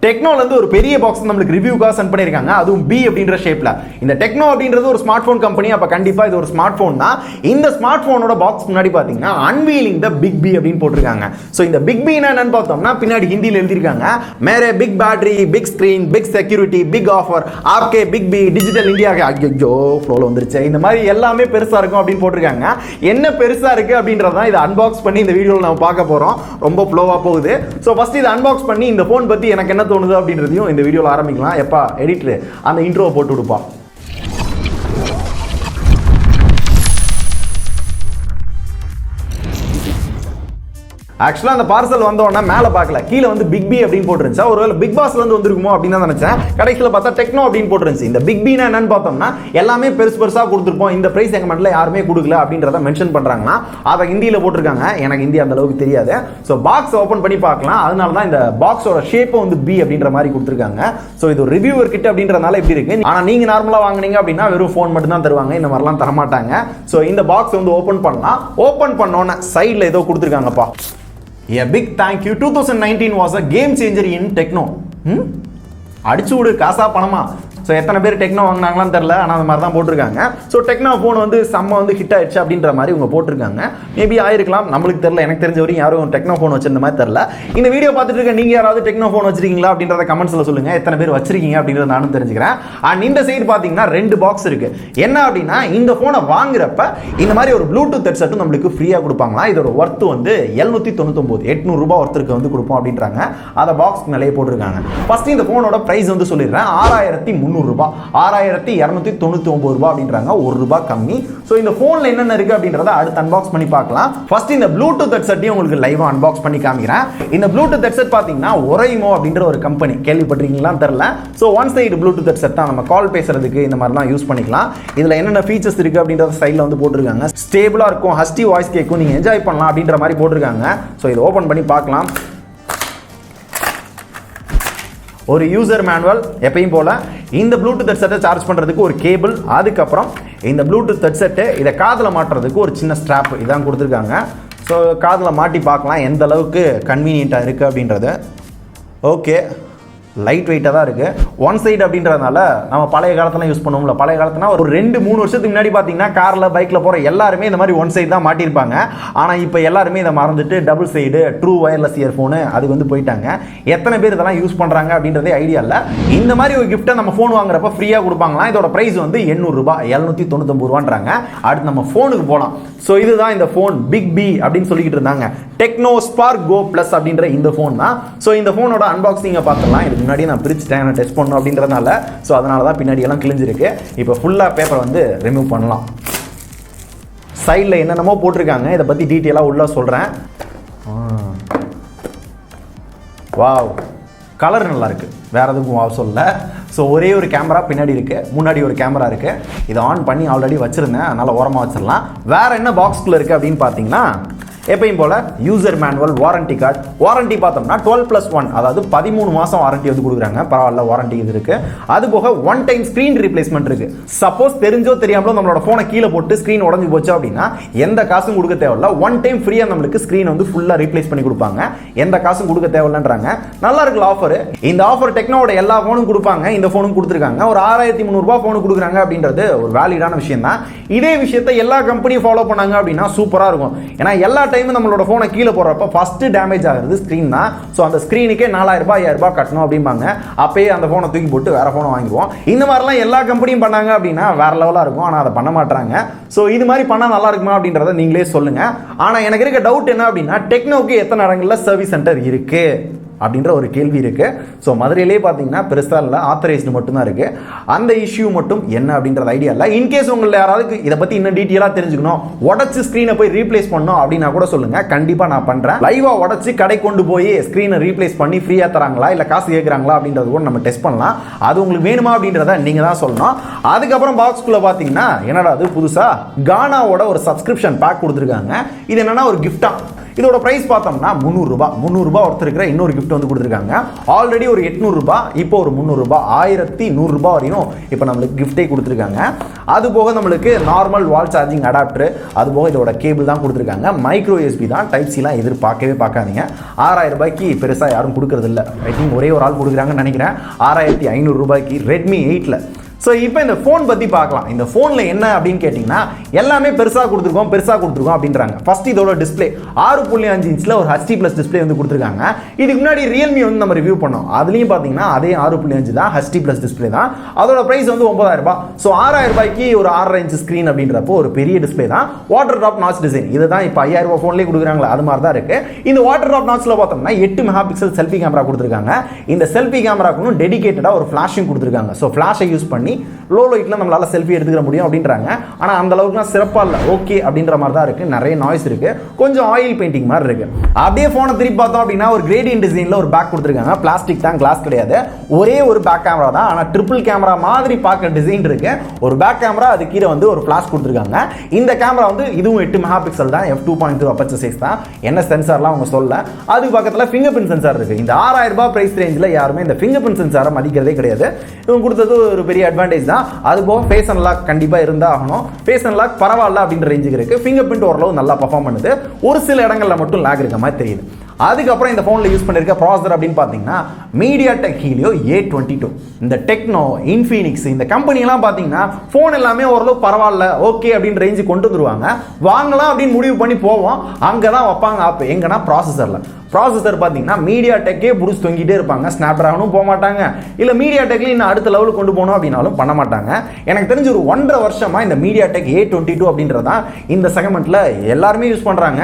டெக்னோல இருந்து ஒரு பெரிய பாக்ஸ் நம்மளுக்கு ரிவ்யூக்காக சென்ட் பண்ணிருக்காங்க, அதுவும் பி அப்படின்ற ஷேப்ல. இந்த டெக்னோ அப்படின்றது ஒரு ஸ்மார்ட் போன் கம்பெனி, அப்ப கண்டிப்பா இது ஒரு ஸ்மார்ட் போன் தான். இந்த ஸ்மார்ட் போனோட பாக்ஸ் முன்னாடி பாத்தீங்கன்னா அன்வீலிங் த பிக் பி அப்படின்னு போட்டிருக்காங்க. சோ இந்த பிக் பி என்னன்னு பார்த்தோம்னா பின்னாடி ஹிந்தில எழுதிருக்காங்க, மேரே big battery, big screen, big security, big offer, ஆப்கே பிக் பி, டிஜிட்டல் இந்தியா. ஐயோ ஃப்ளோல வந்துருச்சு. இந்த மாதிரி எல்லாமே பெருசா இருக்கும் அப்படின்னு போட்டிருக்காங்க. என்ன பெருசா இருக்கு அப்படின்றத இதை அன்பாக்ஸ் பண்ணி இந்த வீடியோல நம்ம பார்க்க போறோம். ரொம்ப ஃப்ளோவா போகுது. சோ ஃபர்ஸ்ட் இதை அன்பாக்ஸ் பண்ணி இந்த போன் பத்தி எனக்கு என்ன தோணுது அப்படின்றதையும் இந்த வீடியோல ஆரம்பிக்கலாம். எப்பா எடிட்டர் அந்த இன்ட்ரோவை போட்டு விடுப்பா. ஆக்சுவலாக அந்த பார்சல் வந்தோடனே மேலே பார்க்கல, கீழே வந்து பிக் பி அப்படின்னு போட்டுருந்துச்சா, ஒருவேளை பிக் பாஸ்ல வந்து வந்திருக்குமோ அப்படின்னு தான் நினைச்சேன். கடைசியில் பார்த்தா டெக்னோ அப்படின்னு போட்டுருந்துச்சு. இந்த பிக் பினா என்னன்னு பார்த்தோம்னா எல்லாமே பெருசு பெருசாக கொடுத்துருப்போம், இந்த பிரைஸ் செக்மெண்ட்ல யாருமே கொடுக்கல அப்படின்றத மென்ஷன் பண்றாங்கன்னா அதை ஹிந்தியில் போட்டிருக்காங்க. எனக்கு ஹிந்தி அந்த அளவுக்கு தெரியாது. ஸோ பாக்ஸ் ஓப்பன் பண்ணி பார்க்கலாம். அதனால தான் இந்த பாக்ஸோட ஷேப்பை வந்து பி அப்படின்ற மாதிரி கொடுத்துருக்காங்க. ஸோ இது ஒரு ரிவ்யூவர் கிட்ட அப்படின்றதுனால இப்படி இருக்கு. ஆனால் நீங்க நார்மலாக வாங்குனீங்க அப்படின்னா வெறும் ஃபோன் மட்டும் தான் தருவாங்க, இந்த மாதிரிலாம் தரமாட்டாங்க. ஸோ இந்த பாக்ஸ் வந்து ஓப்பன் பண்ணலாம். ஓப்பன் பண்ணோன்னே சைடில் ஏதோ கொடுத்துருக்காங்கப்பா. A big thank you. 2019 was a game changer in techno. அடிச்சு விடு காசா பணமா. ஸோ எத்தனை பேர் டெக்னோ வாங்கினாங்களான்னு தெரில, ஆனால் அந்த மாதிரி தான் போட்டிருக்காங்க. ஸோ டெக்னோ ஃபோன் வந்து செம்ம வந்து ஹிட் ஆயிடுச்சு அப்படின்ற மாதிரி இவங்க போட்டிருக்காங்க. மேபி ஆயிருக்கலாம், நம்மளுக்கு தெரியல. எனக்கு தெரிஞ்ச வரையும் யாரும் டெக்னோ ஃபோன் வச்சிருந்த மாதிரி தெரில. இந்த வீடியோ பார்த்துட்டு இருக்க நீங்கள் யாராவது டெக்னோ ஃபோன் வச்சிருக்கீங்களா அப்படின்றத கமெண்ட்ஸில் சொல்லுங்கள். எத்தனை பேர் வச்சிருக்கீங்க அப்படின்றத நானும் தெரிஞ்சுக்கிறேன். அண்ட் இந்த சைடு பார்த்தீங்கன்னா 2 பாக்ஸ் இருக்கு. என்ன அப்படின்னா இந்த ஃபோனை வாங்குறப்ப இந்த மாதிரி ஒரு ப்ளூடூத் ஹெட்செட்டும் நம்மளுக்கு ஃப்ரீயாக கொடுப்பாங்களா. இதோட ஒர்த்து வந்து 799 800 ரூபாய் ஒருத்தருக்கு வந்து கொடுப்போம் அப்படின்றாங்க. அதை பாக்ஸ் மேலேயே போட்டிருக்காங்க. ஃபர்ஸ்ட் இந்த ஃபோனோட பிரைஸ் வந்து சொல்லிடுறேன், 6300 ரூபாய், 6299 ரூபாய் அப்படின்றாங்க, 1 ரூபாய் கம்மி. சோ இந்த போன்ல என்னென்ன இருக்கு அப்படின்றத அடுத்து அன்பாக்ஸ் பண்ணி பார்க்கலாம். ஃபர்ஸ்ட் இந்த ப்ளூடூத் ஹெட்செட்டையும் உங்களுக்கு லைவா அன்பாக்ஸ் பண்ணி காமிக்கிறேன். இந்த ப்ளூடூத் ஹெட்செட் பாத்தீங்கன்னா ஒரைமோ அப்படின்ற ஒரு கம்பெனி, கேள்விப்பட்டிருக்கீங்களான்னு தெரியல. So one side Bluetooth headset தான், நம்ம கால் பேசுறதுக்கு இந்த மாதிரிலாம் யூஸ் பண்ணிக்கலாம். இதுல என்னென்ன ஃபீச்சர்ஸ் இருக்கு அப்படின்றத சைடுல வந்து போட்டிருக்காங்க. ஸ்டேபிளா இருக்கும், ஹஸ்டி வாய்ஸ் கேட்கும், நீங்க என்ஜாய் பண்ணலாம் அப்படின்ற மாதிரி போட்டிருக்காங்க. சோ இதை ஓபன் பண்ணி பார்க்கலாம். ஒரு யூசர் மேனுவல், எப்பயும் போல இந்த ப்ளூடூத் ஹெட்செட்டை சார்ஜ் பண்ணுறதுக்கு ஒரு கேபிள், அதுக்கப்புறம் இந்த ப்ளூடூத் ஹெட்செட்டு இதை காதில் மாட்டுறதுக்கு ஒரு சின்ன ஸ்ட்ராப் இதான் கொடுத்துருக்காங்க. ஸோ காதில் மாட்டி பார்க்கலாம் எந்த அளவுக்கு கன்வீனியண்ட்டாக இருக்குது அப்படின்றது. ஓகே, லைட் வெயிட்டாக தான் இருக்குது. ஒன் சைடு அப்படின்றதுனால நம்ம பழைய காலத்தில் யூஸ் பண்ணுவோம்ல, பழைய காலத்துனா ஒரு 2-3 வருஷத்துக்கு முன்னாடி பார்த்தீங்கன்னா காரில் பைக்கில் போகிற எல்லாருமே இந்த மாதிரி ஒன் சைடு தான் மாட்டியிருப்பாங்க. ஆனால் இப்போ எல்லாருமே இதை மறந்துட்டு double side true wireless earphone அதுக்கு வந்து போயிட்டாங்க. எத்தனை பேர் இதெல்லாம் யூஸ் பண்ணுறாங்க அப்படின்றதே ஐடியா இல்லை. இந்த மாதிரி ஒரு கிஃப்ட்டை நம்ம ஃபோன் வாங்குறப்ப ஃப்ரீயாக கொடுப்பாங்களாம். இதோட ப்ரைஸ் வந்து 800 ரூபாய், 799 ரூபான்றாங்க. அடுத்து நம்ம ஃபோனுக்கு போகலாம். ஸோ இதுதான் இந்த ஃபோன் பிக் பி அப்படின்னு சொல்லிக்கிட்டு இருந்தாங்க. டெக்னோ ஸ்பார்க் கோ பிளஸ் அப்படின்ற இந்த ஃபோன் தான். ஸோ இந்த ஃபோனோட அன்பாக்சிங்கை பார்த்துடலாம். இதுக்கு முன்னாடி நான் பிரிச்சுட்டேன், நான் டெஸ்ட் பண்ணணும் அப்படின்றதுனால. ஸோ அதனால தான் பின்னாடி எல்லாம் கிழிஞ்சிருக்கு. இப்போ ஃபுல்லாக பேப்பர் வந்து ரிமூவ் பண்ணலாம். சைடில் என்னென்னமோ போட்டிருக்காங்க, இதை பற்றி டீட்டெயிலாக உள்ள சொல்கிறேன். வாவ், கலர் நல்லா இருக்கு, வேற எதுவும் வாவ் சொல்ல. ஸோ ஒரே ஒரு கேமரா பின்னாடி இருக்கு, முன்னாடி ஒரு கேமரா இருக்கு. இதை ஆன் பண்ணி ஆல்ரெடி வச்சிருந்தேன், அதனால ஓரமாக வச்சிடலாம். வேற என்ன பாக்ஸ்குள்ள இருக்கு அப்படின்னு பார்த்தீங்கன்னா எப்பயும் போல user manual, warranty card. Warranty பார்த்தோம்னா 12+1, அதாவது 13 மாதம் வாரண்டி வந்து கொடுக்குறாங்க. பரவாயில்ல, வாரண்டி இது இருக்கு. அது போக ஒன் டைம் ஸ்கிரீன் ரீப்ளேஸ்மெண்ட் இருக்கு. சப்போஸ் தெரிஞ்சோ தெரியாமலோ நம்மளோட போனை கீழே போட்டு ஸ்கிரீன் உடஞ்சி போச்சு அப்படின்னா எந்த காசும் கொடுக்க தேவையில்ல. ஒன் டைம் ஃப்ரீயா நம்மளுக்கு ஸ்கிரீன் வந்து ஃபுல்லா ரீப்ளேஸ் பண்ணி கொடுப்பாங்க, எந்த காசும் கொடுக்க தேவையில்லைன்றாங்க. நல்லா இருக்கு ஆஃபர். இந்த ஆஃபர் டெக்னோட எல்லா போனும் கொடுப்பாங்க, இந்த போனும் கொடுத்துருக்காங்க. ஒரு 6300 ரூபாய் போன் கொடுக்குறாங்க அப்படின்றது ஒரு வேலிடான விஷயம் தான். இதே விஷயத்தை எல்லா கம்பெனியும் ஃபாலோ பண்ணாங்க அப்படின்னா சூப்பரா இருக்கும். ஏன்னா எல்லா டைமும் நம்மளோட போனை கீழே போடுறப்ப ஃபர்ஸ்ட் டேமேஜ் ஆகுறது ஸ்கிரீன் தான். ஸோ அந்த ஸ்கிரீனுக்கே 4000 ரூபாய் 5000 ரூபாய் கட்டணும் அப்படிம்பாங்க. அப்பயே அந்த போனை தூக்கி போட்டு வேற போனை வாங்கிடுவோம். இந்த மாதிரிலாம் எல்லா கம்பெனியும் பண்ணாங்க அப்படின்னா வேற லெவலாக இருக்கும். ஆனால் அதை பண்ண மாட்டாங்க. ஸோ இது மாதிரி பண்ணால் நல்லா இருக்குமா அப்படின்றத நீங்களே சொல்லுங்க. ஆனால் எனக்கு இருக்க டவுட் என்ன அப்படின்னா டெக்னோக்கு எத்தனை இடங்களில் சர்வீஸ் சென்டர் இருக்கு அப்படின்ற ஒரு கேள்வி இருக்கு. ஸோ மதுரையிலே பார்த்தீங்கன்னா பெருசாக இல்லை, ஆத்தரைஸ்டு மட்டும்தான் இருக்கு. அந்த இஷ்யூ மட்டும் என்ன அப்படின்றது ஐடியா இல்லை. இன்கேஸ் உங்களை யாராவது இதை பற்றி இன்னும் டீட்டெயிலாக தெரிஞ்சுக்கணும், உடச்சு ஸ்க்ரீனை போய் ரீப்ளேஸ் பண்ணணும் அப்படின்னா கூட சொல்லுங்க, கண்டிப்பாக நான் பண்ணுறேன். லைவாக உடச்சு கடை கொண்டு போய் ஸ்க்ரீனை ரீப்ளேஸ் பண்ணி ஃப்ரீயாக தராங்களா இல்லை காசு கேட்குறாங்களா அப்படின்றது கூட நம்ம டெஸ்ட் பண்ணலாம். அது உங்களுக்கு வேணுமா அப்படின்றத நீங்கள் தான் சொல்லணும். அதுக்கப்புறம் பாக்ஸ்குள்ளே பார்த்தீங்கன்னா என்னடா அது புதுசாக கானாவோட ஒரு சப்ஸ்கிரிப்ஷன் பேக் கொடுத்துருக்காங்க. இது என்னன்னா ஒரு கிஃப்டா. இதோட பிரைஸ் பார்த்தோம்னா 300 ரூபாய். 300 ரூபாய் ஒருத்தருக்கு இன்னொரு gift வந்து கொடுத்துருக்காங்க. ஆல்ரெடி ஒரு 800 ரூபாய், இப்போ ஒரு 300 ரூபாய், 1100 ரூபாய் வரையும் இப்போ நம்மளுக்கு கிஃப்டே கொடுத்துருக்காங்க. அது போக நம்மளுக்கு நார்மல் வால் சார்ஜிங் அடாப்டர், அது போக இதோட கேபிள் தான் கொடுத்துருக்காங்க. மைக்ரோ USB தான், டைப் சிலாம் எதிர்பார்க்கவே பார்க்காதீங்க. 6000 ரூபாய்க்கு பெருசாக யாரும் கொடுக்கறது இல்லை. ஐ திங்க் ஒரே ஒரு ஆள் கொடுக்குறாங்கன்னு நினைக்கிறேன். 6500 ரூபாய்க்கு ரெட்மி 8ல. ஸோ இப்போ இந்த ஃபோன் பற்றி பார்க்கலாம். இந்த ஃபோனில் என்ன அப்படின்னு கேட்டிங்கன்னா, எல்லாமே பெருசாக கொடுத்துருக்கோம் அப்படின்றாங்க. ஃபர்ஸ்ட் இதோட டிஸ்பிளே 6.5 இன்ச்சில் ஒரு HD+ டிஸ்பிளே வந்து கொடுத்துருக்காங்க. இதுக்கு முன்னாடி ரியல்மி வந்து நம்ம ரிவ்யூ பண்ணோம். அதுலேயும் பார்த்தீங்கன்னா அதே 6.5 தான், HD+ டிஸ்பிளே தான். அதோட ப்ரைஸ் வந்து 9000 ரூபாய். ஸோ 6000 ரூபாய்க்கு ஒரு 6.5 இன்ச் ஸ்க்ரீன் அப்படின்றப்போ ஒரு பெரிய டிஸ்பிளே தான். வாட்டர் ட்ராப் நாட்ச் டிசைன், இதை தான் இப்போ 5000 ரூபாய் ஃபோன்லேயே கொடுக்குறாங்களா, அது மாதிரி தான் இருக்குது. இந்த வாட்டர் ட்ராப் நாட்ச்சில் பார்த்தோம்னா 8 மெகா பிக்சல் செல்ஃபி கேமரா கொடுத்துருக்காங்க. இந்த செல்ஃபி கேமராக்கு டெடிகேட்டடாக ஒரு ஃப்ளாஷிங் கொடுத்துருக்காங்க. ஸோ ஃப்ளாஷை யூஸ் பண்ணி லோ லைட்ல நம்மளால செல்ஃபி எடுத்துக்க முடியும் அப்படின்றாங்க. ஆனால் அந்த அளவுக்குலாம் சிறப்பாக இல்லை, ஓகே அப்படின்ற மாதிரி தான் இருக்குது. நிறைய நாய்ஸ் இருக்குது, கொஞ்சம் ஆயில் பெயிண்டிங் மாதிரி இருக்குது. அப்படியே ஃபோனை திருப்பி பார்த்தோம் அப்படின்னா ஒரு கிரேடியன்ட் டிசைனில் ஒரு பேக் கொடுத்துருக்காங்க. பிளாஸ்டிக் தான், கிளாஸ் கிடையாது. ஒரே ஒரு பேக் கேமரா தான், ஆனால் ட்ரிபிள் கேமரா மாதிரி பார்க்க டிசைன் இருக்கு. ஒரு பேக் கேமரா, அது கீழே வந்து ஒரு ஃபிளாஷ் கொடுத்துருக்காங்க. இந்த கேமரா வந்து இதுவும் 8 மெகா பிக்சல் தான், f2.2 அப்பச்சர் சைஸ் தான். என்ன சென்சார்லாம் அவங்க சொல்ல. அது பக்கத்தில் ஃபிங்கர் பிரிண்ட் சென்சார் இருக்கு. இந்த 6000 ரூபாய் பிரைஸ் ரேஞ்சில் யாருமே இந்த ஃபிங்கர் பிரிண்ட் சென்சாரை மதிக்கிறதே கிடையாது. இவங்க கொடுத்தது ஒரு பெரிய அட்வான்டேஜ் தான். அது போக ஃபேஸ் அன்லாக் கண்டிப்பாக இருந்தால் ஆகணும். ஃபேஸ் அன்லாக் பரவாயில்ல அப்படின்ற ரேஞ்சுக்கு இருக்கு. ஃபிங்கர் பிரிண்ட் ஓரளவு நல்லா பர்ஃபார்ம் பண்ணுது. ஒரு சில இடங்கள்ல மட்டும் லேக் இருக்க மாதிரி தெரியுது. அதுக்கப்புறம் இந்த ஃபோனில் யூஸ் பண்ணியிருக்க ப்ராசஸர் அப்படின்னு பார்த்தீங்கன்னா MediaTek Helio A22. இந்த டெக்னோ, இன்ஃபினிக்ஸ் இந்த கம்பெனிலாம் பார்த்தீங்கன்னா ஃபோன் எல்லாமே ஓரளவு பரவாயில்ல, ஓகே அப்படின்னு ரேஞ்சு கொண்டு வந்துருவாங்க. வாங்கலாம் அப்படின்னு முடிவு பண்ணி போவோம், அங்கே தான் வைப்பாங்க ஆப். எங்கன்னா ப்ராசஸரில். ப்ராசஸர் பார்த்தீங்கன்னா MediaTekே புடிச்சு தொங்கிட்டே இருப்பாங்க. ஸ்னாப்டிராகனும் போக மாட்டாங்க, இல்லை MediaTekல இன்னும் அடுத்த லெவலுக்கு கொண்டு போகணும் அப்படின்னாலும் பண்ண மாட்டாங்க. எனக்கு தெரிஞ்ச ஒரு 1.5 வருஷமா இந்த MediaTek A22 அப்படின்றதான் இந்த செக்மெண்ட்ல எல்லாருமே யூஸ் பண்ணுறாங்க.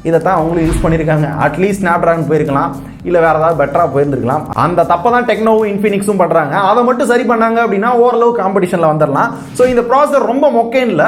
இதை தான் அவங்களும் யூஸ் பண்ணியிருக்காங்க. அட்லீஸ்ட் ஸ்னாப்டிராகன் போயிருக்கலாம், இல்லை வேறு ஏதாவது பெட்டராக போயிருந்துருக்கலாம். அந்த தப்பை தான் டெக்னோவும் இன்ஃபினிக்ஸும் பண்ணுறாங்க. அதை மட்டும் சரி பண்ணாங்க அப்படின்னா ஓரளவு காம்படிஷனில் வந்துடலாம். ஸோ இந்த ப்ராசஸர் ரொம்ப மொக்கைன்ல,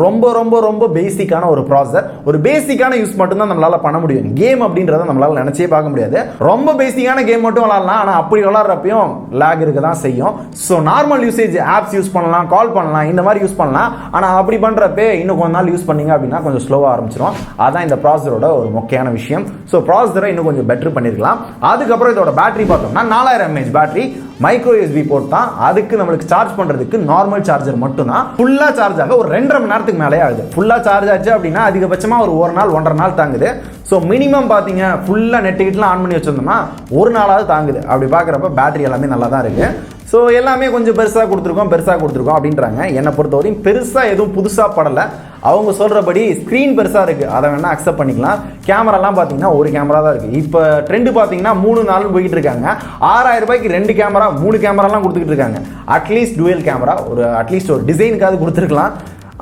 ரொம்ப ரொம்ப ரொம்ப பேசிக்கான ஒரு ப்ராசஸர். ஒரு பேசிக்கான யூஸ் மட்டும்தான் நம்மளால் பண்ண முடியும். கேம் அப்படின்றத நம்மளால் நினச்சே பார்க்க முடியாது. ரொம்ப பேசிக்கான கேம் மட்டும் விளாட்லாம், ஆனால் அப்படி விளாட்றப்பையும் லேக் இருக்க தான் செய்யும். So normal usage apps use பண்ணலாம், கால் பண்ணலாம், இந்த மாதிரி யூஸ் பண்ணலாம். ஆனால் அப்படி பண்ணுறப்ப இன்னும் கொஞ்ச நாள் யூஸ் பண்ணீங்க அப்படின்னா கொஞ்சம் ஸ்லோவாக ஆரம்பிச்சிடும். அதான் இந்த ப்ராசஸரோட ஒரு முக்கியமான விஷயம். ஸோ ப்ராசஸரை இன்னும் கொஞ்சம் பெட்டர் பண்ணியிருக்கலாம். அதுக்கப்புறம் இதோட பேட்டரி பார்த்தோம்னா 4000 mAh battery, micro USB port தான். அதுக்கு நம்மளுக்கு சார்ஜ் பண்றதுக்கு நார்மல் சார்ஜர் மட்டும் தான். ஃபுல்லா சார்ஜ் ஆக ஒரு 2.5 மணி நேரத்துக்கு மேலே ஆகுது. ஃபுல்லா சார்ஜ் ஆச்சு அப்படின்னா அதிகபட்சமா ஒரு நாள் 1.5 நாள் தாங்குது. ஸோ மினிமம் பார்த்தீங்க ஃபுல்லா நெட் கிட்லாம் ஆன் பண்ணி வச்சிருந்தோம்னா ஒரு நாளாவது தாங்குது. அப்படி பார்க்குறப்ப பேட்டரி எல்லாமே நல்லா தான் இருக்கு. ஸோ எல்லாமே கொஞ்சம் பெருசாக கொடுத்துருக்கோம் அப்படின்றாங்க. என்னை பொறுத்தவரையும் பெருசாக எதுவும் புதுசாக படலை. அவங்க சொல்கிறபடி ஸ்க்ரீன் பெருசாக இருக்குது, அதை வேணால் அக்செப்ட் பண்ணிக்கலாம். கேமராலாம் பார்த்தீங்கன்னா ஒரு கேமரா தான் இருக்குது. இப்போ ட்ரெண்டு பார்த்தீங்கன்னா 3-4 போய்கிட்டு இருக்காங்க. 6000 ரூபாய்க்கு 2 கேமரா 3 கேமராலாம் கொடுத்துக்கிட்டு இருக்காங்க. அட்லீஸ்ட் டுவெல் கேமரா அட்லீஸ்ட் ஒரு டிசைனுக்காவது கொடுத்துருக்கலாம்.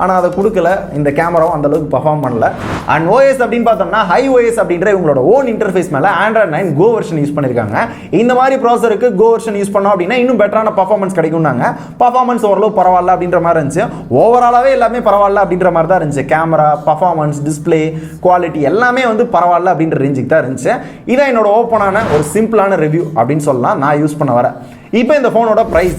ஆனால் அதை கொடுக்கல. இந்த கேமராவும் அந்த அளவுக்கு பர்ஃபார்ம் பண்ணல. அண்ட் OS அப்படின்னு பார்த்தோம்னா HiOS அப்படின்ற இவங்களோட ஓன் இன்டர்ஃபேஸ் மேலே Android 9 Go வெர்ஷன் யூஸ் பண்ணியிருக்காங்க. இந்த மாதிரி ப்ராசஸருக்கு Go வெர்ஷன் யூஸ் பண்ணோம் அப்படின்னா இன்னும் பெட்டரான பர்ஃபார்மன்ஸ் கிடைக்கும்னாங்க. பர்ஃபார்மன்ஸ் ஓரளவு பரவாயில்ல அப்படின்ற மாதிரி இருந்துச்சு. ஓவராலாகவே எல்லாமே பரவாயில்ல அப்படின்ற மாதிரி தான் இருந்துச்சு. கேமரா, பர்ஃபார்மன்ஸ், டிஸ்பிளே, குவாலிட்டி எல்லாமே வந்து பரவாயில்ல அப்படின்ற ரேஞ்சுக்கு தான் இருந்துச்சு. இதான் என்னோட ஓப்பனான ஒரு சிம்பிளான ரிவ்யூ அப்படின்னு சொல்லலாம் நான் யூஸ் பண்ண வரேன். இப்போ இந்த ஃபோனோட ப்ரைஸ்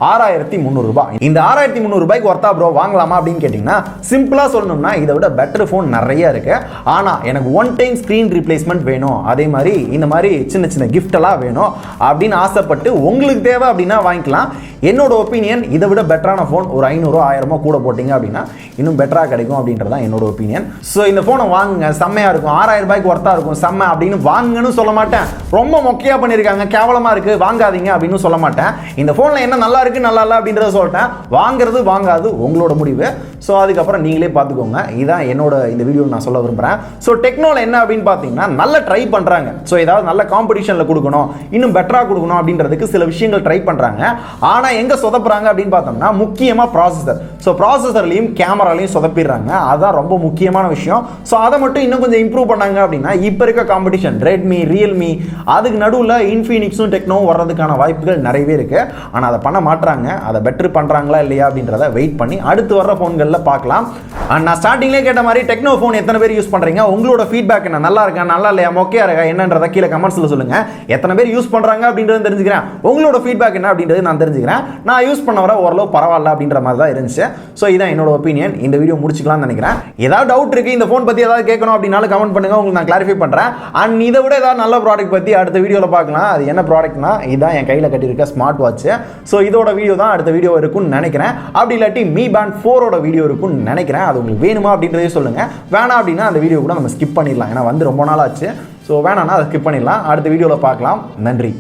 6300 ரூபாய். இந்த 6300 ரூபாய்க்கு ஒர்த்தா ப்ரோ வாங்கலாமா அப்படின்னு கேட்டிங்கன்னா, சிம்பிளா சொல்லணும்னா இதை விட பெட்டர் ஃபோன் நிறைய இருக்கு. ஆனால் எனக்கு ஒன் டைம் ஸ்க்ரீன் ரீப்ளேஸ்மெண்ட் வேணும், அதே மாதிரி இந்த மாதிரி சின்ன சின்ன கிஃப்ட் எல்லாம் வேணும் அப்படின்னு ஆசைப்பட்டு உங்களுக்கு தேவை அப்படின்னா வாங்கிக்கலாம். என்னோட ஒப்பீனியன் இதை விட பெட்டரான ஃபோன் ஒரு 500-1000 கூட போட்டிங்க அப்படின்னா இன்னும் பெட்டராக கிடைக்கும் அப்படின்றதான் என்னோட ஒப்பீனியன். ஸோ இந்த ஃபோனை வாங்குங்க, செம்மையாக இருக்கும். 6000 ரூபாய்க்கு ஒர்த்தாக இருக்கும், செம்ம அப்படின்னு வாங்குன்னு சொல்ல மாட்டேன். ரொம்ப மொக்கையாக பண்ணியிருக்காங்க, கேவலமாக இருக்குது, வாங்காதீங்க அப்படின்னு சொல்ல மாட்டேன். இந்த ஃபோனில் என்ன நல்லா இருக்குது நல்லா இல்லை அப்படின்றத சொல்லிட்டேன். வாங்குறது வாங்காது உங்களோட முடிவு. ஸோ அதுக்கப்புறம் நீங்களே பார்த்துக்கோங்க. இதான் என்னோட இந்த வீடியோவில் நான் சொல்ல விரும்புகிறேன். ஸோ டெக்னோவில் என்ன அப்படின்னு பார்த்தீங்கன்னா நல்லா ட்ரை பண்ணுறாங்க. ஸோ ஏதாவது நல்ல காம்படிஷனில் கொடுக்கணும், இன்னும் பெட்டராக கொடுக்கணும் அப்படின்றதுக்கு சில விஷயங்கள் ட்ரை பண்ணுறாங்க. ஆனால் எங்க சொதப்புறாங்க அப்படின்னு பார்த்தோம்னா முக்கியமாக ப்ராசஸர். ஸோ ப்ராசஸர்லையும் கேமராலையும் சொதப்பிடுறாங்க. அதுதான் ரொம்ப முக்கியமான விஷயம். ஸோ அதை மட்டும் இன்னும் கொஞ்சம் இம்ப்ரூவ் பண்ணாங்க அப்படின்னா இப்போ இருக்க காம்படிஷன் ரெட்மி, ரியல்மி, அதுக்கு நடுவில் இன்ஃபினிக்ஸும் டெக்னோவும் வர்றதுக்கான வாய்ப்புகள் நிறையவே இருக்கு. ஆனால் அதை பண்ண மாட்டாங்க. காட்டுறாங்க. அதை பெட்டர் பண்ணுறாங்களா இல்லையா அப்படின்றத வெயிட் பண்ணி அடுத்து வர ஃபோன்களில் பார்க்கலாம். அண்ட் நான் ஸ்டார்டிங்லேயே கேட்ட மாதிரி டெக்னோ ஃபோன் எத்தனை பேர் யூஸ் பண்ணுறீங்க, உங்களோட ஃபீட்பேக் என்ன, நல்லா இருக்கா நல்லா இல்லையா மொக்கையா இருக்கா என்னன்றதை கீழே கமெண்ட்ஸில் சொல்லுங்கள். எத்தனை பேர் யூஸ் பண்ணுறாங்க அப்படின்றது தெரிஞ்சுக்கிறேன், உங்களோட ஃபீட்பேக் என்ன அப்படின்றது நான் தெரிஞ்சுக்கிறேன். நான் யூஸ் பண்ண வர ஓரளவு பரவாயில்ல அப்படின்ற மாதிரி தான் இருந்துச்சு. ஸோ இதான் என்னோட ஒப்பீனியன். இந்த வீடியோ முடிச்சுக்கலாம்னு நினைக்கிறேன். ஏதாவது டவுட் இருக்குது இந்த ஃபோன் பற்றி ஏதாவது கேட்கணும் அப்படின்னாலும் கமெண்ட் பண்ணுங்கள், உங்களுக்கு நான் கிளாரிஃபை பண்ணுறேன். அண்ட் இதை விட ஏதாவது நல்ல ப்ராடக்ட் பற்றி அடுத்த வீடியோவில் பார்க்கலாம். அது என்ன ப்ராடக்ட்னா இதுதான் என் கையில் கட்டியிருக்க ஸ்மார்ட் வாட்ச். ஸோ இதோட வீடியோ தான் அடுத்த வீடியோ இருக்கும்னு நினைக்கிறேன். அப்படி இல்லாட்டி Mi Band 4ஓட வீடியோ இருக்கும்னு நினைக்கிறேன். அது உங்களுக்கு வேணுமா அப்படின்றதே சொல்லுங்கள். வேணாம் அப்படின்னா அந்த வீடியோ கூட நம்ம ஸ்கிப் பண்ணிடலாம், ஏன்னா வந்து ரொம்ப நாள் ஆச்சு. ஸோ வேணாம்னா அதை ஸ்கிப் பண்ணிடலாம். அடுத்த வீடியோவில் பார்க்கலாம். நன்றி.